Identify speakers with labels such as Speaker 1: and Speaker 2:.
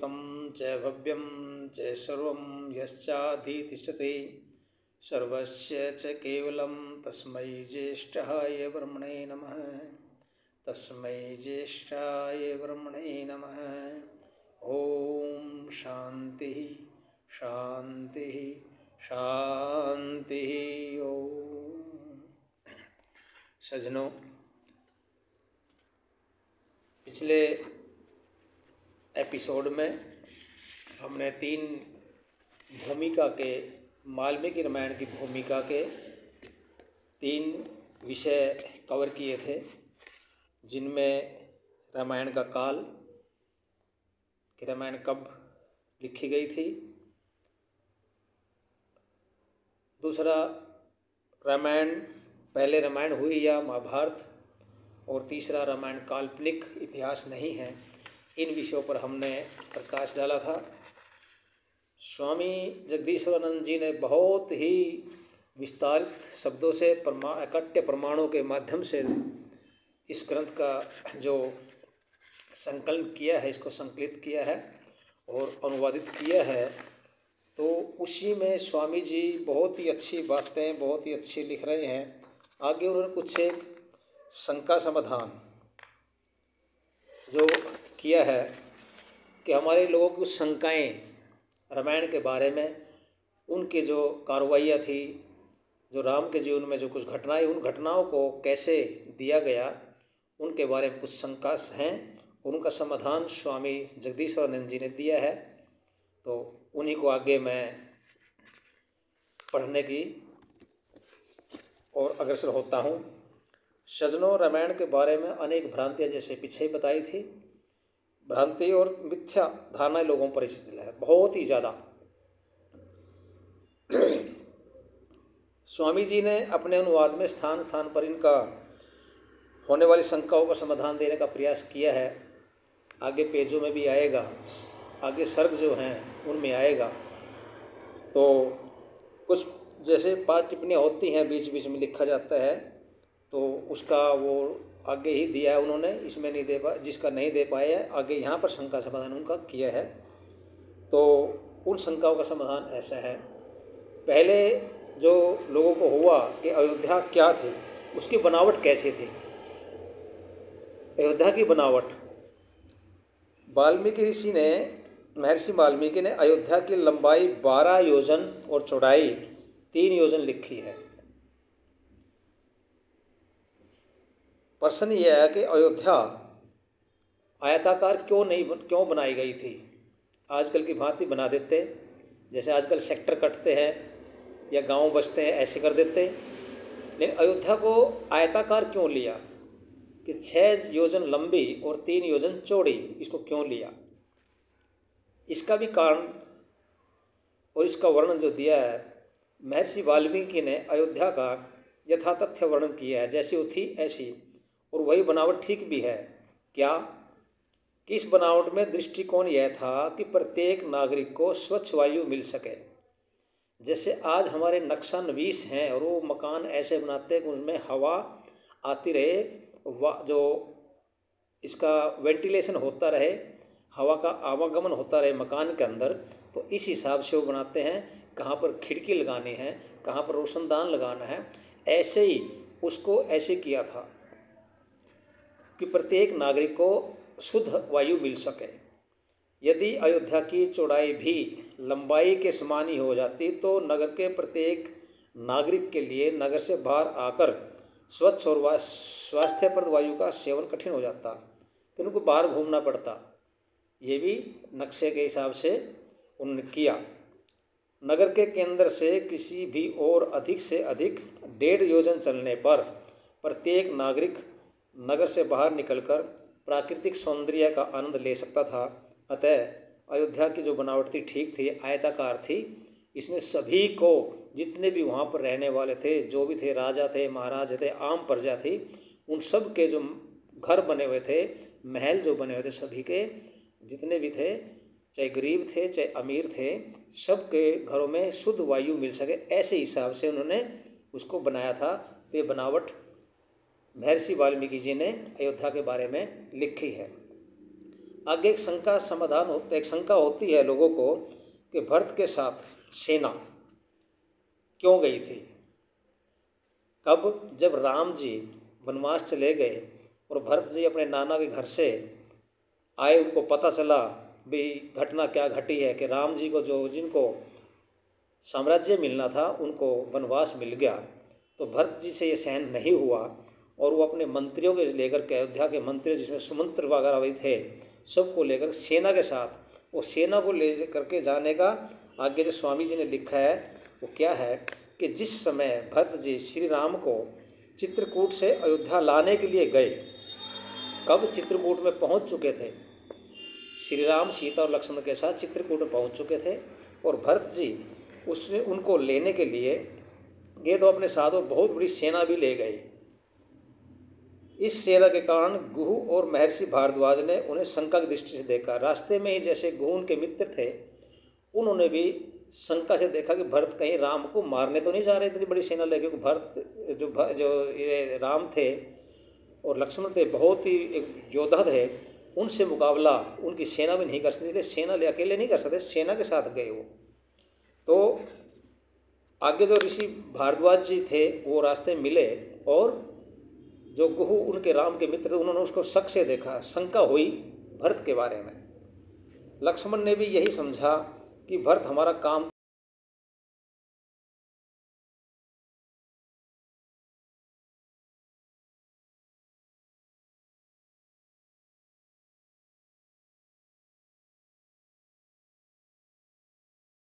Speaker 1: भूतं च भव्यं च सर्वं यश्चाधितिष्ठते सर्वस्य च केवलं तस्मै ज्येष्ठाय ब्रह्मणे नमः। तस्मै ज्येष्ठाय ब्रह्मणे नमः। ओम शांति शांति शांति। ओम। सज्जनों, पिछले एपिसोड में हमने 3 भूमिका के वाल्मीकि रामायण की भूमिका के 3 विषय कवर किए थे, जिनमें रामायण का काल, कि रामायण कब लिखी गई थी, दूसरा रामायण पहले रामायण हुई या महाभारत, और तीसरा रामायण काल्पनिक इतिहास नहीं है। इन विषयों पर हमने प्रकाश डाला था। स्वामी जगदीश्वरानंद जी ने बहुत ही विस्तारित शब्दों से अकट्य प्रमाणों के माध्यम से इस ग्रंथ का जो संकलन किया है, इसको संकलित किया है और अनुवादित किया है। तो उसी में स्वामी जी बहुत ही अच्छी बातें, बहुत ही अच्छी लिख रहे हैं। आगे उन्होंने कुछ एक शंका समाधान जो किया है कि हमारे लोगों की कुछ शंकाएँ रामायण के बारे में, उनके जो कार्रवाइयाँ थी, जो राम के जीवन में जो कुछ घटनाएं, उन घटनाओं को कैसे दिया गया, उनके बारे में कुछ शंका हैं। उनका समाधान स्वामी जगदीश्वरानंद जी ने दिया है। तो उन्हीं को आगे मैं पढ़ने की और अग्रसर होता हूँ। सज्जनों, रामायण के बारे में अनेक भ्रांतियाँ जैसे पीछे ही बताई थी, भ्रांति और मिथ्या धारणाएं लोगों पर स्थित है बहुत ही ज़्यादा। स्वामी जी ने अपने अनुवाद में स्थान स्थान पर इनका होने वाली शंकाओं का समाधान देने का प्रयास किया है। आगे पेजों में भी आएगा, आगे सर्ग जो हैं उनमें आएगा। तो कुछ जैसे 5 टिप्पणियाँ होती हैं, बीच बीच में लिखा जाता है, तो उसका वो आगे ही दिया है उन्होंने, इसमें नहीं दे पाए, जिसका नहीं दे पाए है आगे यहाँ पर शंका समाधान उनका किया है। तो उन शंकाओं का समाधान ऐसा है। पहले जो लोगों को हुआ कि अयोध्या क्या थी, उसकी बनावट कैसी थी। अयोध्या की बनावट, वाल्मीकि ऋषि ने, महर्षि वाल्मीकि ने अयोध्या की लंबाई 12 योजन और चौड़ाई 3 योजन लिखी है। प्रश्न यह है कि अयोध्या आयताकार क्यों बनाई गई थी। आजकल की भांति बना देते, जैसे आजकल सेक्टर कटते हैं या गांव बसते हैं, ऐसे कर देते। लेकिन अयोध्या को आयताकार क्यों लिया, कि 6 योजन लंबी और 3 योजन चौड़ी, इसको क्यों लिया, इसका भी कारण और इसका वर्णन जो दिया है, महर्षि वाल्मीकि ने अयोध्या का यथातथ्य वर्णन किया है, जैसी वो थी ऐसी, और वही बनावट ठीक भी है। क्या कि इस बनावट में दृष्टिकोण यह था कि प्रत्येक नागरिक को स्वच्छ वायु मिल सके। जैसे आज हमारे नक्शा नवीस हैं और वो मकान ऐसे बनाते हैं कि उसमें हवा आती रहे, जो इसका वेंटिलेशन होता रहे, हवा का आवागमन होता रहे मकान के अंदर। तो इस हिसाब से वो बनाते हैं, कहाँ पर खिड़की लगानी है, कहाँ पर रोशनदान लगाना है। ऐसे ही उसको ऐसे किया था कि प्रत्येक नागरिक को शुद्ध वायु मिल सके। यदि अयोध्या की चौड़ाई भी लंबाई के समान ही हो जाती तो नगर के प्रत्येक नागरिक के लिए नगर से बाहर आकर स्वच्छ और स्वास्थ्यप्रद वायु का सेवन कठिन हो जाता, तो उनको बाहर घूमना पड़ता। ये भी नक्शे के हिसाब से उन्होंने किया। नगर के केंद्र से किसी भी और अधिक से अधिक 1.5 योजन चलने पर प्रत्येक नागरिक नगर से बाहर निकलकर प्राकृतिक सौंदर्य का आनंद ले सकता था। अतः अयोध्या की जो बनावट थी ठीक थी, आयताकार थी। इसमें सभी को, जितने भी वहाँ पर रहने वाले थे, जो भी थे, राजा थे, महाराज थे, आम प्रजा थी, उन सब के जो घर बने हुए थे, महल जो बने हुए थे, सभी के जितने भी थे, चाहे गरीब थे चाहे अमीर थे, सब के घरों में शुद्ध वायु मिल सके, ऐसे हिसाब से उन्होंने उसको बनाया था। तो ये बनावट महर्षि वाल्मीकि जी ने अयोध्या के बारे में लिखी है। आगे एक शंका समाधान होता, एक शंका होती है लोगों को कि भरत के साथ सेना क्यों गई थी। कब? जब राम जी वनवास चले गए और भरत जी अपने नाना के घर से आए, उनको पता चला भी घटना क्या घटी है कि राम जी को जो जिनको साम्राज्य मिलना था उनको वनवास मिल गया। तो भरत जी से ये सहन नहीं हुआ और वो अपने मंत्रियों के लेकर के, अयोध्या के मंत्री जिसमें सुमंत्र वगैरह भी थे, सबको लेकर सेना के साथ, वो सेना को ले करके जाने का आगे जो स्वामी जी ने लिखा है वो क्या है कि जिस समय भरत जी श्री राम को चित्रकूट से अयोध्या लाने के लिए गए, कब चित्रकूट में पहुंच चुके थे, श्री राम सीता और लक्ष्मण के साथ चित्रकूट में पहुंच चुके थे और भरत जी उसने उनको लेने के लिए ये तो अपने साथ और बहुत बड़ी सेना भी ले गए। इस सेना के कारण गुहू और महर्षि भारद्वाज ने उन्हें शंका की दृष्टि से देखा। रास्ते में ही जैसे गुहू उनके मित्र थे, उन्होंने भी शंका से देखा कि भरत कहीं राम को मारने तो नहीं जा रहे इतनी बड़ी सेना लेके। क्योंकि भरत जो ये राम थे और लक्ष्मण थे, बहुत ही एक योद्धा थे, उनसे मुकाबला उनकी सेना भी नहीं कर सकती, इसलिए सेना ले अकेले नहीं कर सकते, सेना के साथ गए वो। तो आगे जो ऋषि भारद्वाज जी थे वो रास्ते मिले और जो गुहू उनके राम के मित्र थे उन्होंने उसको शक से देखा, शंका हुई भरत के बारे में। लक्ष्मण ने भी यही समझा कि भरत हमारा काम